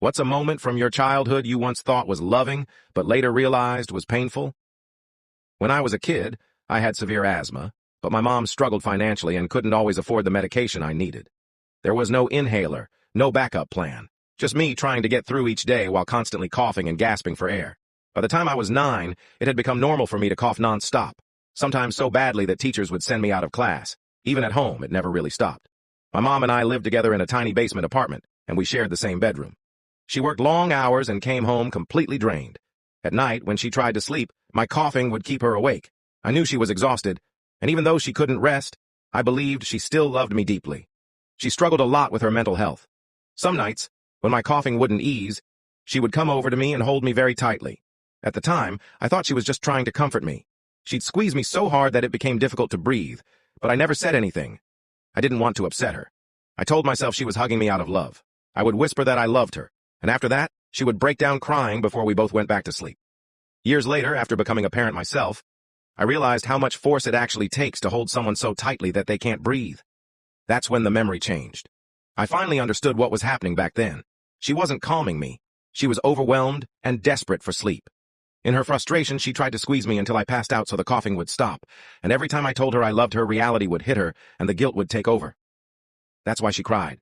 What's a moment from your childhood you once thought was loving, but later realized was painful? When I was a kid, I had severe asthma, but my mom struggled financially and couldn't always afford the medication I needed. There was no inhaler, no backup plan, just me trying to get through each day while constantly coughing and gasping for air. By the time I was 9, it had become normal for me to cough nonstop, sometimes so badly that teachers would send me out of class. Even at home, it never really stopped. My mom and I lived together in a tiny basement apartment, and we shared the same bedroom. She worked long hours and came home completely drained. At night, when she tried to sleep, my coughing would keep her awake. I knew she was exhausted, and even though she couldn't rest, I believed she still loved me deeply. She struggled a lot with her mental health. Some nights, when my coughing wouldn't ease, she would come over to me and hold me very tightly. At the time, I thought she was just trying to comfort me. She'd squeeze me so hard that it became difficult to breathe, but I never said anything. I didn't want to upset her. I told myself she was hugging me out of love. I would whisper that I loved her, and after that, she would break down crying before we both went back to sleep. Years later, after becoming a parent myself, I realized how much force it actually takes to hold someone so tightly that they can't breathe. That's when the memory changed. I finally understood what was happening back then. She wasn't calming me. She was overwhelmed and desperate for sleep. In her frustration, she tried to squeeze me until I passed out so the coughing would stop, and every time I told her I loved her, reality would hit her, and the guilt would take over. That's why she cried.